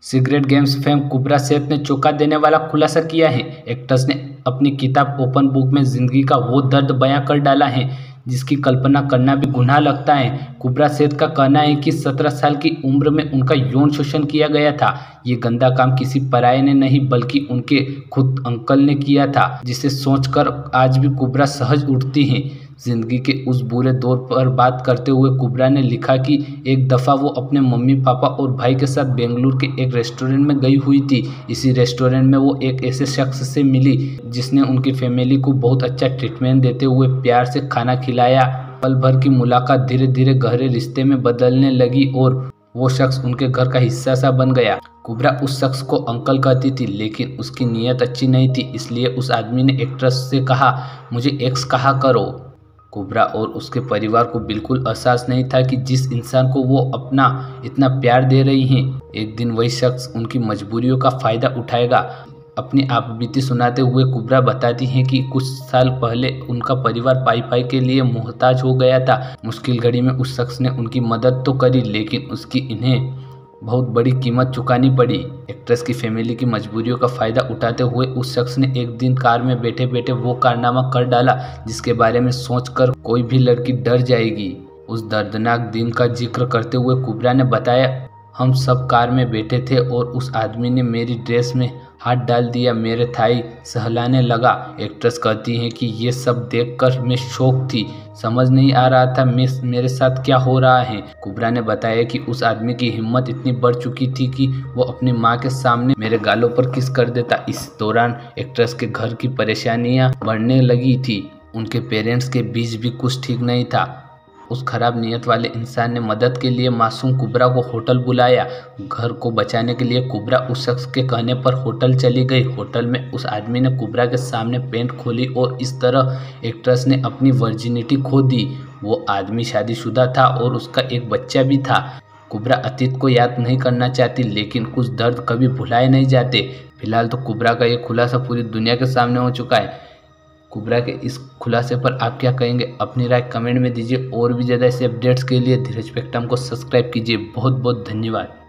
Cigarette games fame कुबरा Saif ने चौंका देने वाला खुलासा किया है। एक्ट्रेस ने अपनी किताब ओपन बुक में जिंदगी का वो दर्द बयां कर डाला है जिसकी कल्पना करना भी गुनाह लगता है। कुबरा सैफ का कहना है कि 17 साल की उम्र में उनका यौन शोषण किया गया था। ये गंदा काम किसी पराये ने नहीं बल्कि उनके खुद अंकल ने किया था, जिसे सोचकर आज भी कुबरा सहज उठती हैं। जिंदगी के उस बुरे दौर पर बात करते हुए कुबरा ने लिखा कि एक दफ़ा वो अपने मम्मी पापा और भाई के साथ बेंगलुरु के एक रेस्टोरेंट में गई हुई थी। इसी रेस्टोरेंट में वो एक ऐसे शख्स से मिली जिसने उनकी फैमिली को बहुत अच्छा ट्रीटमेंट देते हुए प्यार से खाना खिलाया। पल भर की मुलाकात धीरे धीरे गहरे रिश्ते में बदलने लगी और वो शख्स उनके घर का हिस्सा सा बन गया। कुबरा उस शख्स को अंकल कहती थी, लेकिन उसकी नीयत अच्छी नहीं थी, इसलिए उस आदमी ने एक्ट्रेस से कहा, मुझे एक्स कहा करो। कुबरा और उसके परिवार को बिल्कुल एहसास नहीं था कि जिस इंसान को वो अपना इतना प्यार दे रही हैं, एक दिन वही शख्स उनकी मजबूरियों का फ़ायदा उठाएगा। अपनी आपबीती सुनाते हुए कुबरा बताती हैं कि कुछ साल पहले उनका परिवार पाई के लिए मोहताज हो गया था। मुश्किल घड़ी में उस शख्स ने उनकी मदद तो करी, लेकिन उसकी इन्हें बहुत बड़ी कीमत चुकानी पड़ी। एक्ट्रेस की फैमिली की मजबूरियों का फ़ायदा उठाते हुए उस शख्स ने एक दिन कार में बैठे बैठे वो कारनामा कर डाला जिसके बारे में सोचकर कोई भी लड़की डर जाएगी। उस दर्दनाक दिन का जिक्र करते हुए कुबरा ने बताया, हम सब कार में बैठे थे और उस आदमी ने मेरी ड्रेस में हाथ डाल दिया, मेरे थाई सहलाने लगा। एक्ट्रेस कहती हैं कि ये सब देखकर मैं शौक थी, समझ नहीं आ रहा था मेरे साथ क्या हो रहा है। कुबरा ने बताया कि उस आदमी की हिम्मत इतनी बढ़ चुकी थी कि वो अपनी मां के सामने मेरे गालों पर किस कर देता। इस दौरान एक्ट्रेस के घर की परेशानियां बढ़ने लगी थी। उनके पेरेंट्स के बीच भी कुछ ठीक नहीं था। उस खराब नीयत वाले इंसान ने मदद के लिए मासूम कुबरा को होटल बुलाया। घर को बचाने के लिए कुबरा उस शख्स के कहने पर होटल चली गई। होटल में उस आदमी ने कुबरा के सामने पेंट खोली और इस तरह एक्ट्रेस ने अपनी वर्जिनिटी खो दी। वो आदमी शादीशुदा था और उसका एक बच्चा भी था। कुबरा अतीत को याद नहीं करना चाहती, लेकिन कुछ दर्द कभी भुलाए नहीं जाते। फिलहाल तो कुबरा का ये खुलासा पूरी दुनिया के सामने हो चुका है। कुबरा के इस खुलासे पर आप क्या कहेंगे? अपनी राय कमेंट में दीजिए और भी ज़्यादा ऐसे अपडेट्स के लिए धीरज स्पेक्ट्रम को सब्सक्राइब कीजिए। बहुत बहुत धन्यवाद।